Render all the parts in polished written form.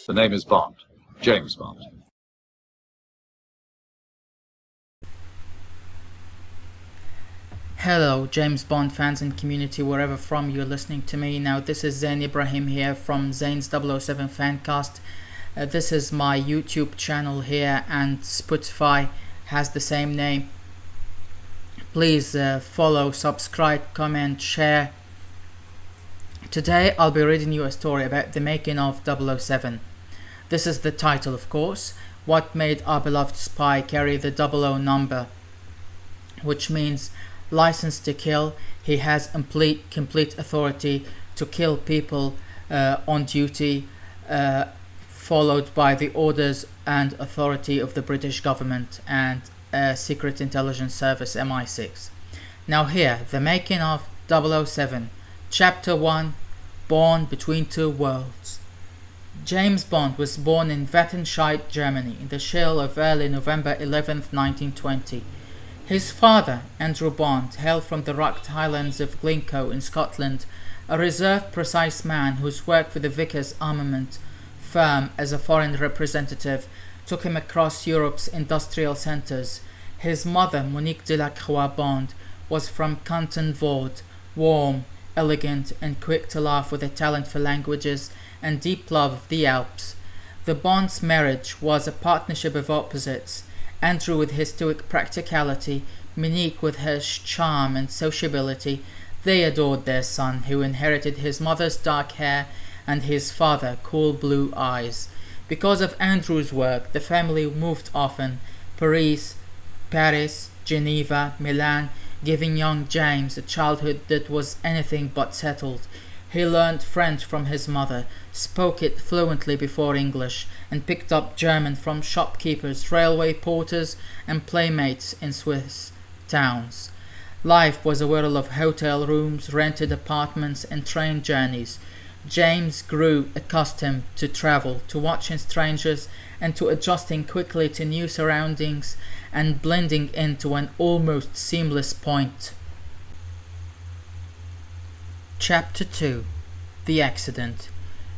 The name is Bond. James Bond. Hello, James Bond fans and community, wherever from you're listening to me. Now, this is Zain Ibrahim here from Zains007Fancast. This is my YouTube channel here, and Spotify has the same name. Please follow, subscribe, comment, share. Today I'll be reading you a story about the making of 007. This is the title, of course. What made our beloved spy carry the 00 number, which means license to kill. He has complete authority to kill people on duty, followed by the orders and authority of the British government and Secret Intelligence Service MI6. Now here, the making of 007, Chapter 1, Born Between Two Worlds. James Bond was born in Wattenscheid, Germany, in the chill of early November 11th, 1920. His father, Andrew Bond, hailed from the rugged highlands of Glencoe in Scotland, a reserved, precise man whose work for the Vickers armament firm as a foreign representative took him across Europe's industrial centres. His mother, Monique Delacroix Bond, was from Canton Vaud, warm, elegant, and quick to laugh, with a talent for languages and deep love of the Alps. The Bonds' marriage was a partnership of opposites. Andrew with his stoic practicality, Monique with her charm and sociability. They adored their son, who inherited his mother's dark hair and his father cool blue eyes. Because of Andrew's work, the family moved often: Paris, Geneva, Milan, giving young James a childhood that was anything but settled. He learned French from his mother, spoke it fluently before English, and picked up German from shopkeepers, railway porters, and playmates in Swiss towns. Life was a whirl of hotel rooms, rented apartments, and train journeys. James grew accustomed to travel, to watching strangers, and to adjusting quickly to new surroundings and blending into an almost seamless point. Chapter 2. The Accident.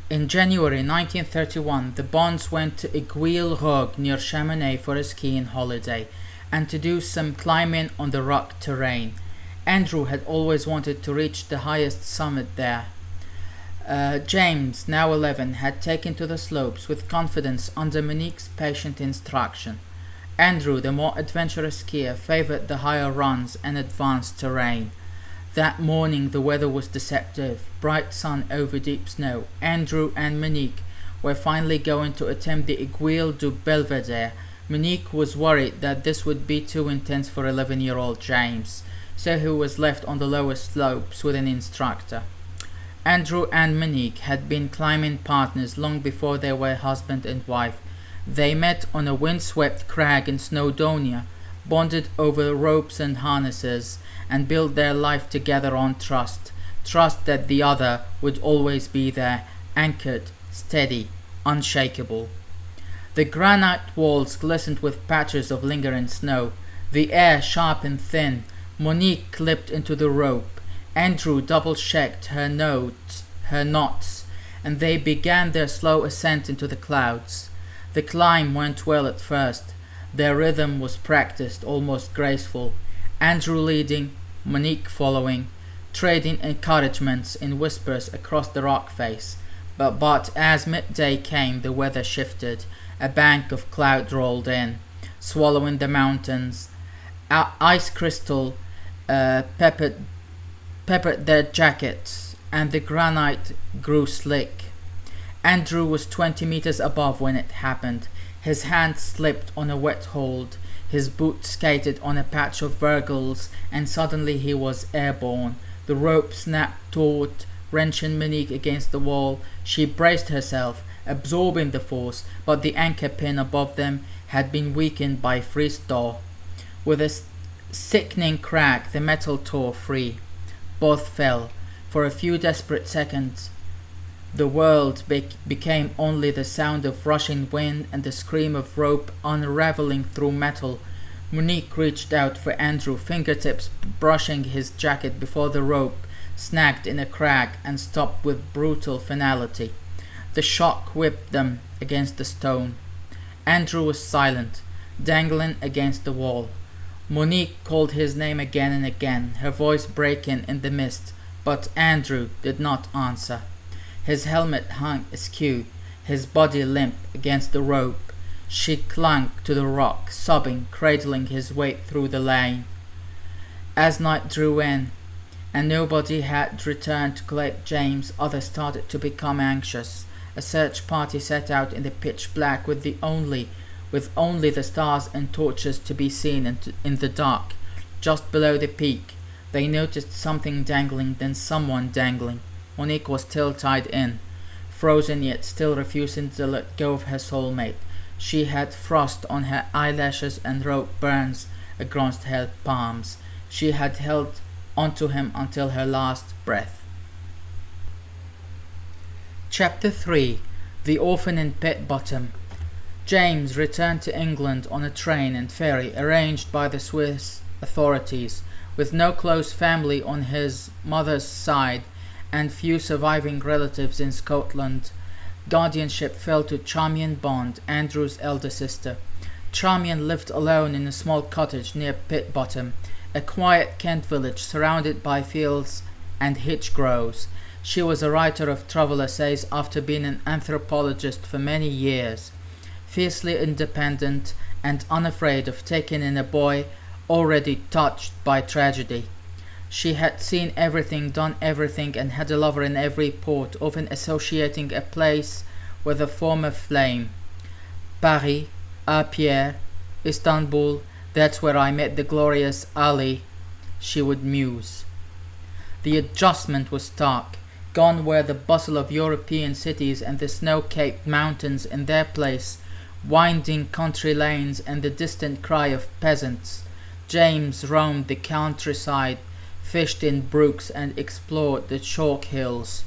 In January 1931, the Bonds went to Aiguille-Rogue near Chamonix for a skiing holiday, and to do some climbing on the rock terrain. Andrew had always wanted to reach the highest summit there. James, now 11, had taken to the slopes with confidence under Monique's patient instruction. Andrew, the more adventurous skier, favoured the higher runs and advanced terrain. That morning the weather was deceptive, bright sun over deep snow. Andrew and Monique were finally going to attempt the Aiguille du Belvedere. Monique was worried that this would be too intense for 11-year-old James, so he was left on the lower slopes with an instructor. Andrew and Monique had been climbing partners long before they were husband and wife. They met on a windswept crag in Snowdonia, bonded over ropes and harnesses, and built their life together on trust that the other would always be there, anchored, steady, unshakable. The granite walls glistened with patches of lingering snow, the air sharp and thin. Monique clipped into the rope. Andrew double-checked her knots, and they began their slow ascent into the clouds. The climb went well at first. Their rhythm was practiced, almost graceful. Andrew leading, Monique following, trading encouragements in whispers across the rock face. But as midday came, the weather shifted. A bank of cloud rolled in, swallowing the mountains. Ice crystal peppered their jackets, and the granite grew slick. Andrew was 20 meters above when it happened. His hand slipped on a wet hold. His boot skated on a patch of vergles, and suddenly he was airborne. The rope snapped taut, wrenching Monique against the wall. She braced herself, absorbing the force, but the anchor pin above them had been weakened by freeze thaw. With a sickening crack, the metal tore free. Both fell. For a few desperate seconds, the world became only the sound of rushing wind and the scream of rope unraveling through metal. Monique reached out for Andrew, fingertips brushing his jacket before the rope snagged in a crack and stopped with brutal finality. The shock whipped them against the stone. Andrew was silent, dangling against the wall. Monique called his name again and again, her voice breaking in the mist, but Andrew did not answer. His helmet hung askew, his body limp against the rope. She clung to the rock, sobbing, cradling his weight through the lane. As night drew in, and nobody had returned to collect James, others started to become anxious. A search party set out in the pitch black with only the stars and torches to be seen in the dark. Just below the peak, they noticed something dangling, then someone dangling. Monique was still tied in, frozen yet still refusing to let go of her soulmate. She had frost on her eyelashes and rope burns across her palms. She had held onto him until her last breath. Chapter 3. The Orphan in Pit Bottom. James returned to England on a train and ferry arranged by the Swiss authorities. With no close family on his mother's side and few surviving relatives in Scotland, guardianship fell to Charmian Bond, Andrew's elder sister. Charmian lived alone in a small cottage near Pit Bottom, a quiet Kent village surrounded by fields and hedgerows. She was a writer of travel essays after being an anthropologist for many years, fiercely independent and unafraid of taking in a boy already touched by tragedy. She had seen everything, done everything, and had a lover in every port, often associating a place with a former flame. Paris, Pierre, Istanbul, that's where I met the glorious Ali, she would muse. The adjustment was stark. Gone were the bustle of European cities and the snow-capped mountains. In their place, winding country lanes and the distant cry of peasants. James roamed the countryside, fished in brooks and explored the chalk hills.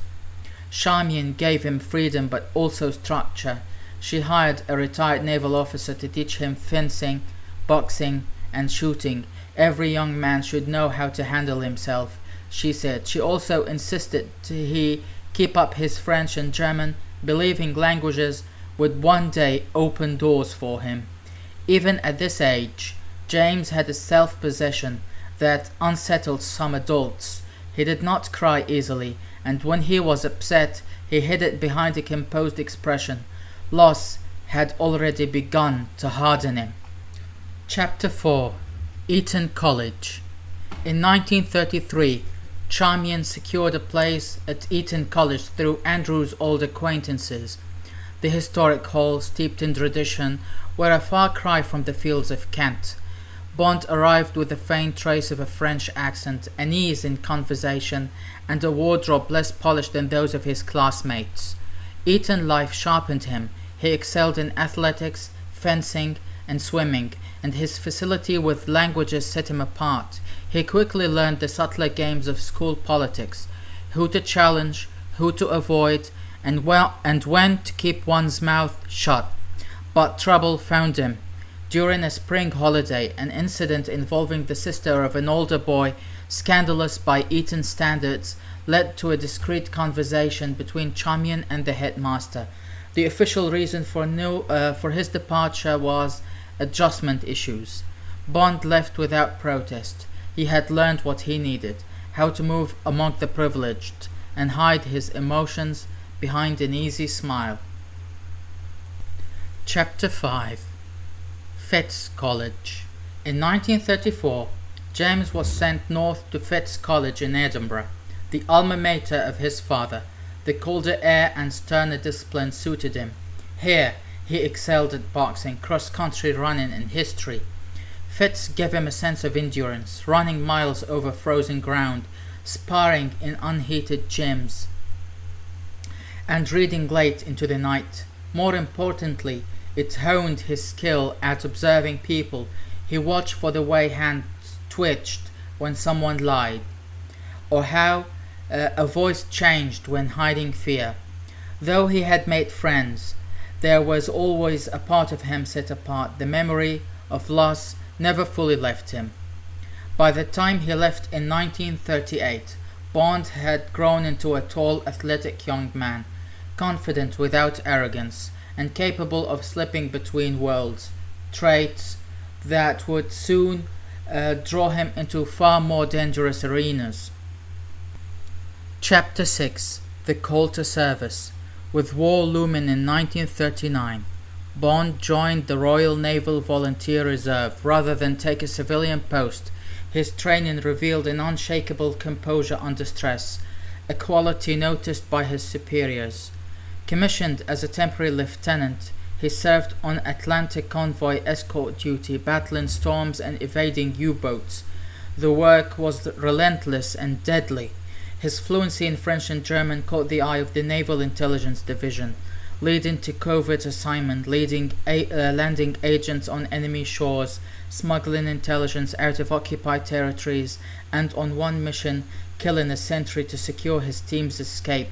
Charmian gave him freedom but also structure. She hired a retired naval officer to teach him fencing, boxing and shooting. Every young man should know how to handle himself, she said. She also insisted he keep up his French and German, believing languages would one day open doors for him. Even at this age, James had a self-possession that unsettled some adults. He did not cry easily, and when he was upset, he hid it behind a composed expression. Loss had already begun to harden him. Chapter 4. Eton College. In 1933, Charmian secured a place at Eton College through Andrew's old acquaintances. The historic hall, steeped in tradition, were a far cry from the fields of Kent. Bond arrived with a faint trace of a French accent, an ease in conversation, and a wardrobe less polished than those of his classmates. Eton life sharpened him. He excelled in athletics, fencing, and swimming, and his facility with languages set him apart. He quickly learned the subtler games of school politics, who to challenge, who to avoid, and when to keep one's mouth shut. But trouble found him. During a spring holiday, an incident involving the sister of an older boy, scandalous by Eton standards, led to a discreet conversation between Charmian and the headmaster. The official reason for his departure was adjustment issues. Bond left without protest. He had learned what he needed, how to move among the privileged, and hide his emotions behind an easy smile. Chapter 5. Fettes College. In 1934, James was sent north to Fettes College in Edinburgh, the alma mater of his father. The colder air and sterner discipline suited him. Here, he excelled at boxing, cross-country running, and history. Fettes gave him a sense of endurance, running miles over frozen ground, sparring in unheated gyms, and reading late into the night. More importantly, it honed his skill at observing people. He watched for the way hands twitched when someone lied, or how a voice changed when hiding fear. Though he had made friends, there was always a part of him set apart. The memory of loss never fully left him. By the time he left in 1938, Bond had grown into a tall, athletic young man, confident without arrogance, and capable of slipping between worlds, traits that would soon draw him into far more dangerous arenas. Chapter 6. The Call to Service. With war looming in 1939, Bond joined the Royal Naval Volunteer Reserve rather than take a civilian post. His training revealed an unshakable composure under stress, a quality noticed by his superiors. Commissioned as a temporary lieutenant, he served on Atlantic convoy escort duty, battling storms and evading U-boats. The work was relentless and deadly. His fluency in French and German caught the eye of the Naval Intelligence Division, leading to covert assignment, landing agents on enemy shores, smuggling intelligence out of occupied territories, and on one mission, killing a sentry to secure his team's escape.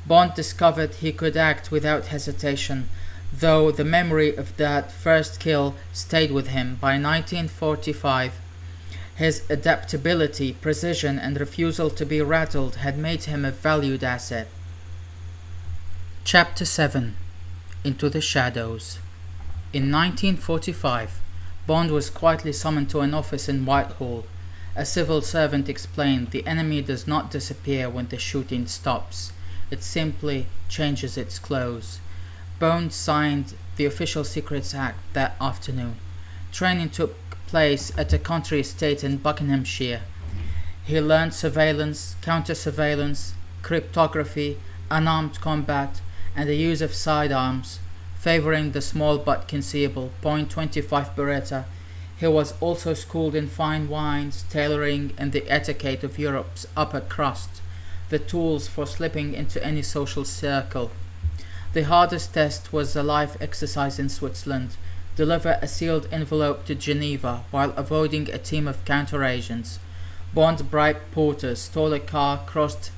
Bond discovered he could act without hesitation, though the memory of that first kill stayed with him. By 1945, his adaptability, precision, and refusal to be rattled had made him a valued asset. Chapter 7. Into the Shadows. In 1945, Bond was quietly summoned to an office in Whitehall. A civil servant explained, "The enemy does not disappear when the shooting stops. It simply changes its clothes." Bond signed the Official Secrets Act that afternoon. Training took place at a country estate in Buckinghamshire. He learned surveillance, counter-surveillance, cryptography, unarmed combat, and the use of sidearms, favoring the small but concealable .25 Beretta. He was also schooled in fine wines, tailoring, and the etiquette of Europe's upper crust, the tools for slipping into any social circle. The hardest test was a life exercise in Switzerland. Deliver a sealed envelope to Geneva while avoiding a team of counter-agents. Bond bribed porters, stole a car, crossed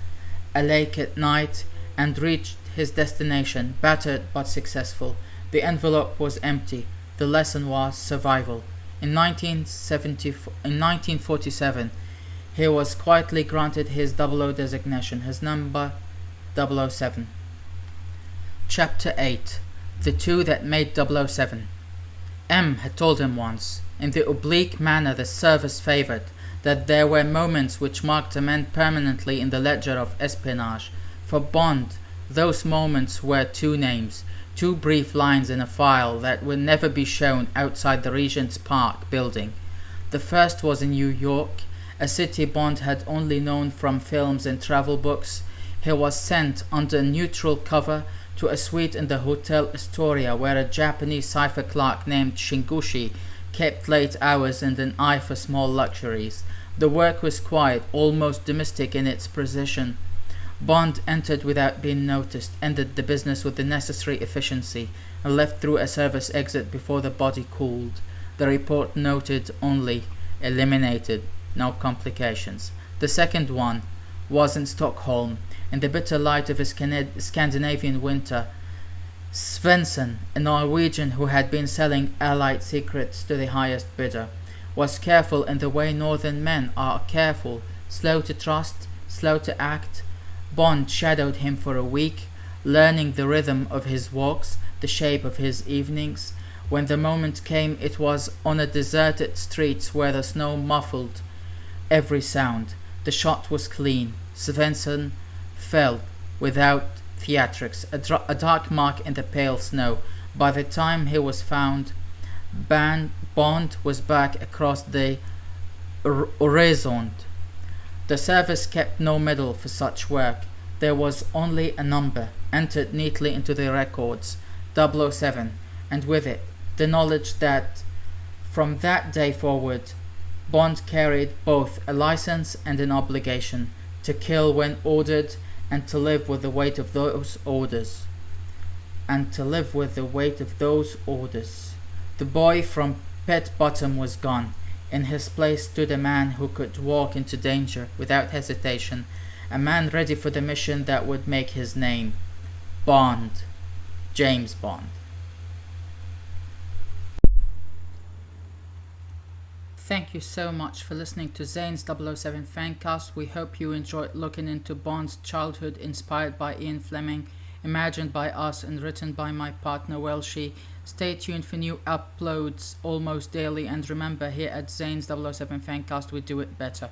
a lake at night, and reached his destination, battered but successful. The envelope was empty. The lesson was survival. In 1947, he was quietly granted his 00 designation, his number 007. Chapter 8. The Two That Made 007. M had told him once, in the oblique manner the service favoured, that there were moments which marked a man permanently in the ledger of espionage. For Bond, those moments were two names, two brief lines in a file that would never be shown outside the Regent's Park building. The first was in New York, a city Bond had only known from films and travel books. He was sent under neutral cover to a suite in the Hotel Astoria, where a Japanese cipher clerk named Shingushi kept late hours and an eye for small luxuries. The work was quiet, almost domestic in its precision. Bond entered without being noticed, ended the business with the necessary efficiency, and left through a service exit before the body cooled. The report noted only eliminated, no complications. The second one was in Stockholm. In the bitter light of a Scandinavian winter, Svensson, a Norwegian who had been selling Allied secrets to the highest bidder, was careful in the way northern men are careful, slow to trust, slow to act. Bond shadowed him for a week, learning the rhythm of his walks, the shape of his evenings. When the moment came, it was on a deserted streets where the snow muffled every sound. The shot was clean. Svensson fell without theatrics, a dark mark in the pale snow. By the time he was found, Bond was back across the horizon. The service kept no medal for such work. There was only a number, entered neatly into the records, 007, and with it, the knowledge that from that day forward, Bond carried both a license and an obligation to kill when ordered, and to live with the weight of those orders. The boy from Pet Bottom was gone. In his place stood a man who could walk into danger without hesitation, a man ready for the mission that would make his name. Bond. James Bond. Thank you so much for listening to Zains007 Fancast. We hope you enjoyed looking into Bond's childhood inspired by Ian Fleming. imagined by us and written by my partner Wilshi. Stay tuned for new uploads almost daily, and remember, here at Zains007Fancast we do it better.